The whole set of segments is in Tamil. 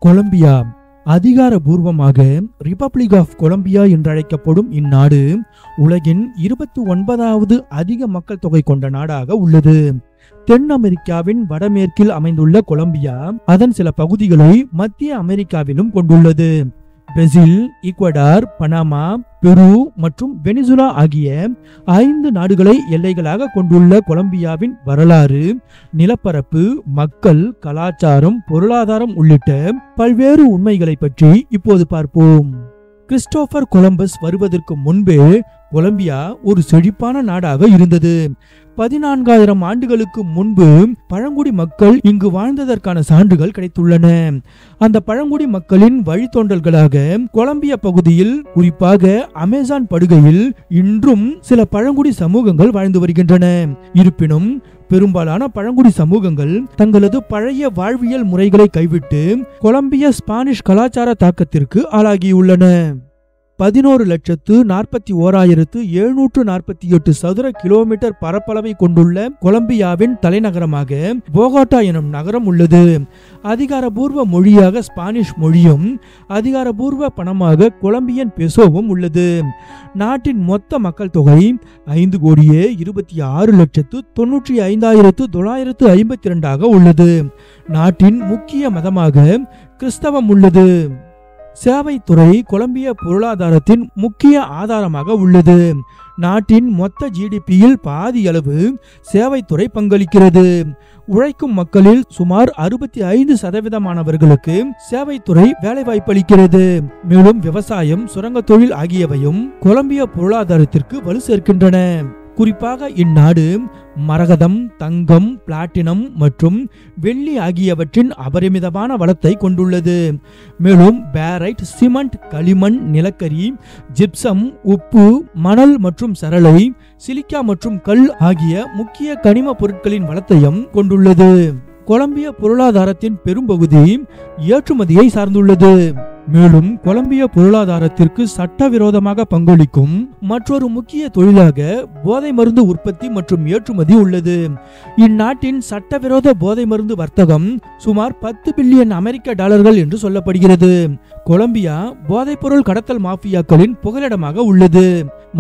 கொலம்பியா அதிகாரபூர்வமாக ரிபப்ளிக் ஆஃப் கொலம்பியா என்றழைக்கப்படும் இந்நாடு உலகின் 29வது அதிக மக்கள் தொகை கொண்ட நாடாக உள்ளது. தென் அமெரிக்காவின் வடமேற்கில் அமைந்துள்ள கொலம்பியா அதன் சில பகுதிகளை மத்திய அமெரிக்காவிலும் கொண்டுள்ளது. பிரேசில், ஈக்வடார், பனாமா, பெரு மற்றும் வெனிசுலா ஆகிய 5 நாடுகளை எல்லைகளாக கொண்டுள்ள கொலம்பியாவின் வரலாறு, நிலப்பரப்பு, மக்கள், கலாச்சாரம், பொருளாதாரம் உள்ளிட்ட பல்வேறு உண்மைகளை பற்றி இப்போது பார்ப்போம். கிறிஸ்டோபர் கொலம்பஸ் வருவதற்கு முன்பே கொலம்பியா ஒரு செழிப்பான நாடாக இருந்தது. 14,000 ஆண்டுகளுக்கு முன்பு பழங்குடி மக்கள் இங்கு வாழ்ந்ததற்கான சான்றுகள் கிடைத்துள்ளன. அந்த பழங்குடி மக்களின் வழித்தோன்றல்களாக கொலம்பியா பகுதியில், குறிப்பாக அமேசான் படுகையில் இன்றும் சில பழங்குடி சமூகங்கள் வாழ்ந்து வருகின்றன. இருப்பினும் பெரும்பாலான பழங்குடி சமூகங்கள் தங்களது பழைய வாழ்வியல் முறைகளை கைவிட்டு கொலம்பிய ஸ்பானிஷ் கலாச்சார தாக்கத்திற்கு ஆளாகியுள்ளன. 11,41,748 சதுர கிலோமீட்டர் பரப்பளவை கொண்டுள்ள கொலம்பியாவின் தலைநகரமாக போகோட்டா எனும் நகரம் உள்ளது. அதிகாரபூர்வ மொழியாக ஸ்பானிஷ் மொழியும் அதிகாரபூர்வ பணமாக கொலம்பியன் பெசோவும் உள்ளது. நாட்டின் மொத்த மக்கள் தொகை 5,26,95,952 உள்ளது. நாட்டின் முக்கிய மதமாக கிறிஸ்தவம் உள்ளது. சேவைத்துறை கொலம்பிய பொருளாதாரத்தின் முக்கிய ஆதாரமாக உள்ளது. நாட்டின் மொத்த ஜிடிபியில் பாதி அளவு சேவைத்துறை பங்களிக்கிறது. உழைக்கும் மக்களில் சுமார் 65% சேவைத்துறை வேலைவாய்ப்பளிக்கிறது. மேலும் விவசாயம், சுரங்க தொழில் ஆகியவையும் கொலம்பிய பொருளாதாரத்திற்கு வலு சேர்க்கின்றன. குறிப்பாக இந்நாடு மரகதம், தங்கம், பிளாட்டினம் மற்றும் வெள்ளி ஆகியவற்றின் அபரிமிதமான வளத்தை கொண்டுள்ளது. மேலும் பேரைட், சிமெண்ட், களிமண், நிலக்கரி, ஜிப்சம், உப்பு, மணல் மற்றும் சரளை, சிலிக்கா மற்றும் கல் ஆகிய முக்கிய கனிம பொருட்களின் வளத்தையும் கொண்டுள்ளது. கொலம்பிய பொருளாதாரத்தின் பெரும்பகுதி ஏற்றுமதியை சார்ந்துள்ளது. மேலும் கொலம்பிய பொருளாதாரத்திற்கு சட்டவிரோதமாக பங்களிக்கும் மற்றொரு முக்கிய தொழிலாக போதை மருந்து உற்பத்தி மற்றும் ஏற்றுமதி உள்ளது. இந்நாட்டின் சட்டவிரோத போதை மருந்து வர்த்தகம் சுமார் $10 பில்லியன் என்று சொல்லப்படுகிறது. கொலம்பியா போதைப்பொருள் கடத்தல் மாஃபியாக்களின் புகலிடமாக உள்ளது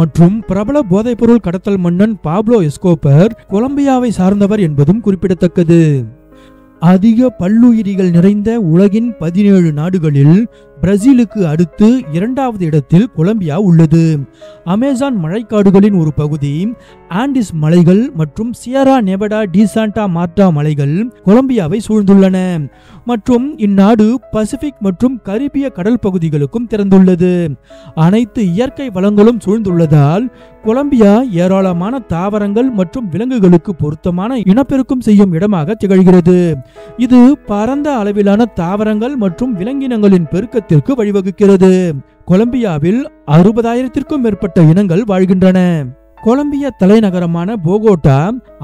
மற்றும் பிரபல போதைப்பொருள் கடத்தல் மன்னன் பாப்லோ எஸ்கோபர் கொலம்பியாவை சார்ந்தவர் என்பதும் குறிப்பிடத்தக்கது. அதிக பல்லுயிரிகள் நிறைந்த உலகின் 17 நாடுகளில் பிரேசிலுக்கு அடுத்து 2வது இடத்தில் கொலம்பியா உள்ளது. அமேசான் மழைக்காடுகளின் ஒரு பகுதி, ஆண்டிஸ் மலைகள் மற்றும் சியரா நெவடா டி சாண்டா மார்டா மலைகள் கொலம்பியாவை சூழ்ந்துள்ளன மற்றும் இந்நாடு பசிபிக் மற்றும் கரிபிய கடல் பகுதிகளுக்கும் திறந்துள்ளது. அனைத்து இயற்கை வளங்களும் சூழ்ந்துள்ளதால் கொலம்பியா ஏராளமான தாவரங்கள் மற்றும் விலங்குகளுக்கு பொருத்தமான இனப்பெருக்கம் செய்யும் இடமாக திகழ்கிறது. இது பரந்த அளவிலான தாவரங்கள் மற்றும் விலங்கினங்களின் பெருக்கத்திற்கு வழிவகுக்கிறது. கொலம்பியாவில் 60,000க்கும் மேற்பட்ட இனங்கள் வாழ்கின்றன. கொலம்பிய தலைநகரமான போகோட்டா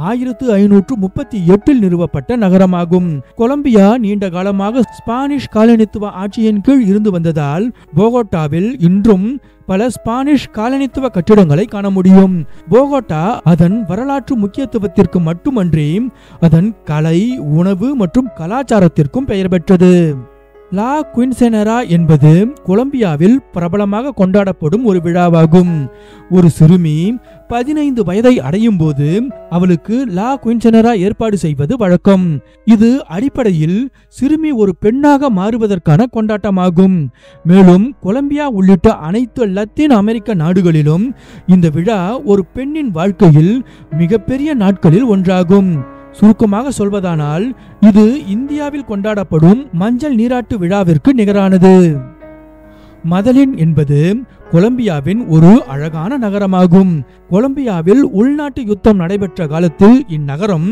1538 நிறுவப்பட்ட நகரமாகும். கொலம்பியா நீண்ட காலமாக ஸ்பானிஷ் காலனித்துவ ஆட்சியின் கீழ் இருந்து வந்ததால் போகோட்டாவில் இன்றும் பல ஸ்பானிஷ் காலனித்துவ கட்டிடங்களை காண முடியும். போகோட்டா அதன் வரலாற்று முக்கியத்துவத்திற்கு மட்டுமன்றி அதன் கலை, உணவு மற்றும் கலாச்சாரத்திற்கும் பெயர் பெற்றது. லா குயின்செனரா என்பது கொலம்பியாவில் பிரபலமாக கொண்டாடப்படும் ஒரு விழாவாகும். ஒரு சிறுமி 15 வயதை அடையும் போது அவளுக்கு லா குயின்செனரா ஏற்பாடு செய்வது வழக்கம். இது அடிப்படையில் சிறுமி ஒரு பெண்ணாக மாறுவதற்கான கொண்டாட்டமாகும். மேலும் கொலம்பியா உள்ளிட்ட அனைத்து லத்தீன் அமெரிக்க நாடுகளிலும் இந்த விழா ஒரு பெண்ணின் வாழ்க்கையில் மிகப்பெரிய நாட்களில் ஒன்றாகும். சுருக்கமாக சொல்வதானால் இது இந்தியாவில் கொண்டாடப்படும் மஞ்சள் நீராட்டு விழாவிற்கு நிகரானது. மதலின் என்பது கொலம்பியாவின் ஒரு அழகான நகரமாகும். கொலம்பியாவில் உள்நாட்டு யுத்தம் நடைபெற்ற காலத்தில் இந்நகரம்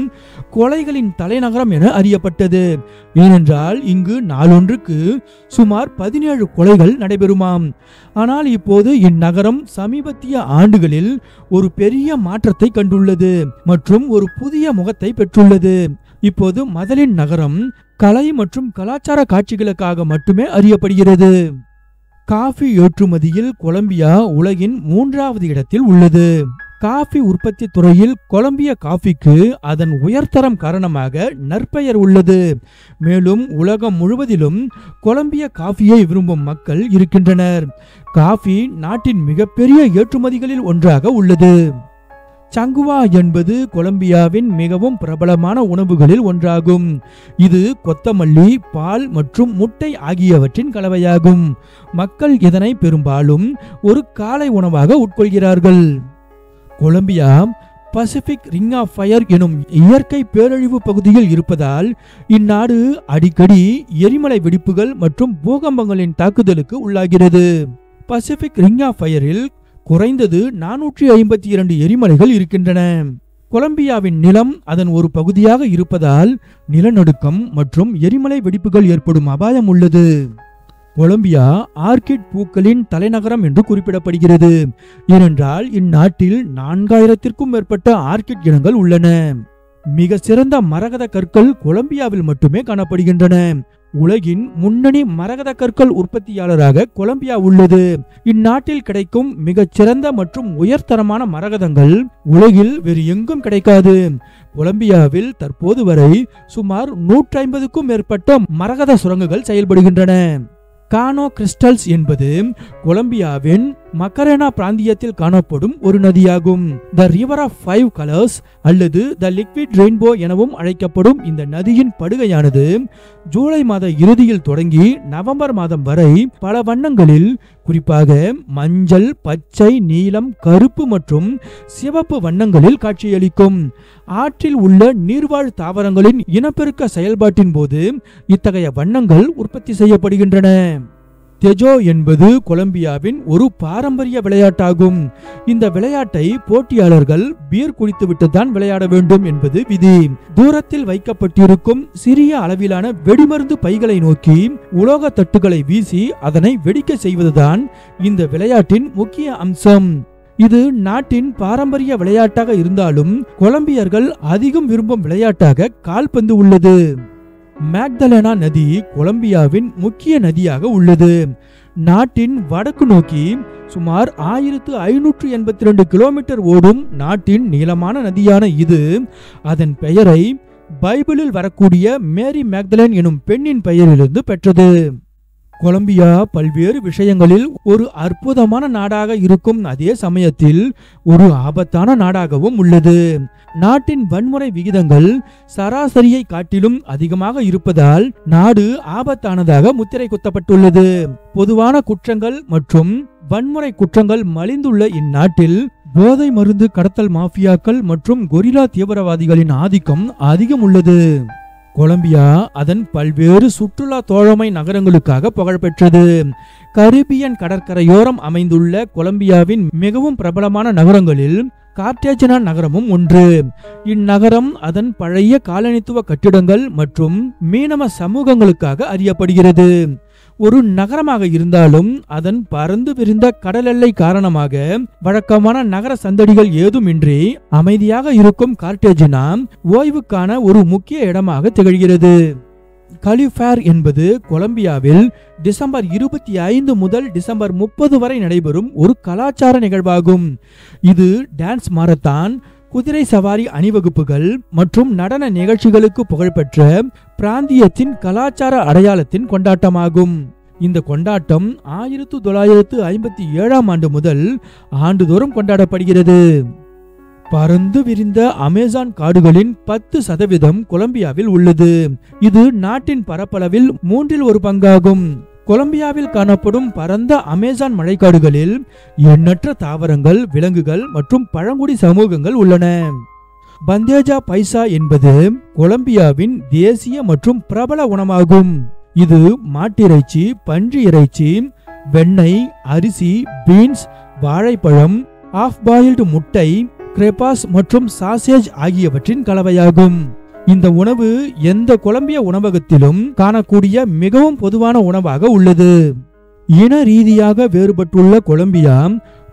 கொலைகளின் தலைநகரம் என அறியப்பட்டது. ஏனென்றால் இங்கு நாளொன்றுக்கு சுமார் 17 கொலைகள் நடைபெறுமாம். ஆனால் இப்போது இந்நகரம் சமீபத்திய ஆண்டுகளில் ஒரு பெரிய மாற்றத்தை கண்டுள்ளது மற்றும் ஒரு புதிய முகத்தை பெற்றுள்ளது. இப்போது மதலின் நகரம் கலை மற்றும் கலாச்சார காட்சிகளுக்காக மட்டுமே அறியப்படுகிறது. காஃபி ஏற்றுமதியில் கொலம்பியா உலகின் 3வது இடத்தில் உள்ளது. காஃபி உற்பத்தி துறையில் கொலம்பிய காஃபிக்கு அதன் உயர்தரம் காரணமாக நற்பெயர் உள்ளது. மேலும் உலகம் முழுவதிலும் கொலம்பிய காஃபியை விரும்பும் மக்கள் இருக்கின்றனர். காஃபி நாட்டின் மிகப்பெரிய ஏற்றுமதிகளில் ஒன்றாக உள்ளது. சங்குவா என்பது கொலம்பியாவின் மிகவும் பிரபலமான உணவுகளில் ஒன்றாகும். இது கொத்தமல்லி, பால் மற்றும் முட்டை ஆகியவற்றின் கலவையாகும். மக்கள் இதனை பெரும்பாலும் ஒரு காலை உணவாக உட்கொள்கிறார்கள். Colombia Pacific ring of fire எனும் இயற்கை பேரழிவு பகுதியில் இருப்பதால் இந்நாடு அடிக்கடி எரிமலை வெடிப்புகள் மற்றும் பூகம்பங்களின் தாக்குதலுக்கு உள்ளாகிறது. பசிபிக் ரிங் ஆஃப் ஃபயரில் குறைந்தது 452 எரிமலைகள் இருக்கின்றன. கொலம்பியாவின் நிலம் அதன் ஒரு பகுதியாக இருப்பதால் நிலநடுக்கம் மற்றும் எரிமலை வெடிப்புகள் ஏற்படும் அபாயம் உள்ளது. கொலம்பியா ஆர்கிட் பூக்களின் தலைநகரம் என்று குறிப்பிடப்படுகிறது. ஏனென்றால் இந்நாட்டில் 4000க்கும் மேற்பட்ட ஆர்கிட் இனங்கள் உள்ளன. மிக சிறந்த மரகத கற்கள் கொலம்பியாவில் மட்டுமே காணப்படுகின்றன. உலகின் முன்னணி மரகத கற்கள் உற்பத்தியாளராக கொலம்பியா உள்ளது. இந்நாட்டில் கிடைக்கும் மிகச்சிறந்த மற்றும் உயர்தரமான மரகதங்கள் உலகில் வேறு எங்கும் கிடைக்காது. கொலம்பியாவில் தற்போது வரை சுமார் 150க்கும் மேற்பட்ட மரகத சுரங்கங்கள் செயல்படுகின்றன. கானோ கிறிஸ்டல்ஸ் என்பது கொலம்பியாவின் மக்கரேனா பிராந்தியத்தில் காணப்படும் ஒரு நதியாகும். த ரிவர் ஆஃப் 5 கலர்ஸ் அல்லது த லிக்விட் ரெயின்போ எனவும் அழைக்கப்படும் இந்த நதியின் படுகையானது ஜூலை மாத இறுதியில் தொடங்கி நவம்பர் மாதம் வரை பல வண்ணங்களில், குறிப்பாக மஞ்சள், பச்சை, நீலம், கருப்பு மற்றும் சிவப்பு வண்ணங்களில் காட்சியளிக்கும். ஆற்றில் உள்ள நீர்வாழ் தாவரங்களின் இனப்பெருக்க செயல்பாட்டின் போது இத்தகைய வண்ணங்கள் உற்பத்தி செய்யப்படுகின்றன. தெஜோ என்பது கொலம்பியாவின் ஒரு பாரம்பரிய விளையாட்டாகும். இந்த விளையாட்டை போட்டியாளர்கள் பீர் குடித்துவிட்டு தான் விளையாட வேண்டும் என்பது விதி. தூரத்தில் வைக்கப்பட்டிருக்கும் சிறிய அளவிலான வெடிமருந்து பைகளை நோக்கி உலோக தட்டுகளை வீசி அதனை வெடிக்க செய்வதுதான் இந்த விளையாட்டின் முக்கிய அம்சம். இது நாட்டின் பாரம்பரிய விளையாட்டாக இருந்தாலும் கொலம்பியர்கள் அதிகம் விரும்பும் விளையாட்டாக கால்பந்து உள்ளது. மேக்தலேனா நதி கொலம்பியாவின் முக்கிய நதியாக உள்ளது. நாட்டின் வடக்கு நோக்கி சுமார் 1582 கிலோமீட்டர் ஓடும் நாட்டின் நீளமான நதியான இது அதன் பெயரை பைபிளில் வரக்கூடிய மேரி மேக்தலேன் எனும் பெண்ணின் பெயரிலிருந்து பெற்றது. கொலம்பியா பல்வேறு விஷயங்களில் ஒரு அற்புதமான நாடாக இருக்கும் அதே சமயத்தில் ஒரு ஆபத்தான நாடாகவும் உள்ளது. நாட்டின் வன்முறை விகிதங்கள் சராசரியை காட்டிலும் அதிகமாக இருப்பதால் நாடு ஆபத்தானதாக முத்திரை குத்தப்பட்டுள்ளது. பொதுவான குற்றங்கள் மற்றும் வன்முறை குற்றங்கள் மலிந்துள்ள இந்நாட்டில் போதை மருந்து கடத்தல் மாஃபியாக்கள் மற்றும் கொரில்லா தீவிரவாதிகளின் ஆதிக்கம் அதிகம் உள்ளது. கொலம்பியா அதன் பல்வேறு சுற்றுலா தோழமை நகரங்களுக்காக புகழ்பெற்றது. கரிபியன் கடற்கரையோரம் அமைந்துள்ள கொலம்பியாவின் மிகவும் பிரபலமான நகரங்களில் கார்டேஜனா நகரமும் ஒன்று. இந்நகரம் அதன் பழைய காலனித்துவ கட்டிடங்கள் மற்றும் மீனவ சமூகங்களுக்காக அறியப்படுகிறது. ஒரு நகரமாக இருந்தாலும் அதன் பறந்து விரிந்த கடல் எல்லை காரணமாக வழக்கமான நகர சந்தடிகள் ஏதுமின்றி அமைதியாக இருக்கும் கார்டேஜனா ஓய்வுக்கான ஒரு முக்கிய இடமாக திகழ்கிறது. கலிஃபேர் என்பது கொலம்பியாவில் டிசம்பர் 25 முதல் டிசம்பர் 30 வரை நடைபெறும் ஒரு கலாச்சார நிகழ்வாகும். இது டான்ஸ் மாரத்தான், குதிரை சவாரி அணிவகுப்புகள் மற்றும் நடன நிகழ்ச்சிகளுக்கு புகழ்பெற்ற பிராந்தியத்தின் கலாச்சார அடையாளத்தின் கொண்டாட்டமாகும். இந்த கொண்டாட்டம் 1957ஆம் ஆண்டு முதல் ஆண்டுதோறும் கொண்டாடப்படுகிறது. பறந்து விரிந்த அமேசான் காடுகளின் 10% கொலம்பியாவில் உள்ளது. இது நாட்டின் பரப்பளவில் 1/3 பங்காகும். கொலம்பியாவில் காணப்படும் பரந்த அமேசான் மழைக்காடுகளில் எண்ணற்ற தாவரங்கள், விலங்குகள் மற்றும் பழங்குடி சமூகங்கள் உள்ளன. பந்தேஜா பைசா என்பது கொலம்பியாவின் தேசிய மற்றும் பிரபல உணவாகும். இது மாட்டிறைச்சி, பன்றி இறைச்சி, வெண்ணெய், அரிசி, பீன்ஸ், வாழைப்பழம், ஆஃப் பாயில்டு முட்டை, கிரெபாஸ் மற்றும் சாசேஜ் ஆகியவற்றின் கலவையாகும். இந்த உணவு எந்த கொலம்பிய உணவகத்திலும் காணக்கூடிய மிகவும் பொதுவான உணவாக உள்ளது. இன ரீதியாக வேறுபட்டுள்ள கொலம்பியா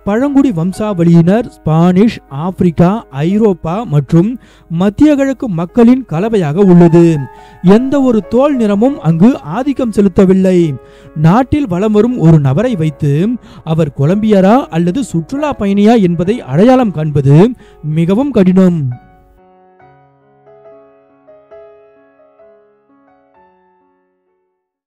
பழங்குடி வம்சாவளியினர் ஸ்பானிஷ், ஆப்பிரிக்கா, ஐரோப்பா மற்றும் மத்திய கிழக்கு மக்களின் கலவையாக உள்ளது. எந்த ஒரு தோல் நிறமும் அங்கு ஆதிக்கம் செலுத்தவில்லை. நாட்டில் வலம் வரும் ஒரு நபரை வைத்து அவர் கொலம்பியரா அல்லது சுற்றுலா பயணியா என்பதை அடையாளம் காண்பது மிகவும் கடினம்.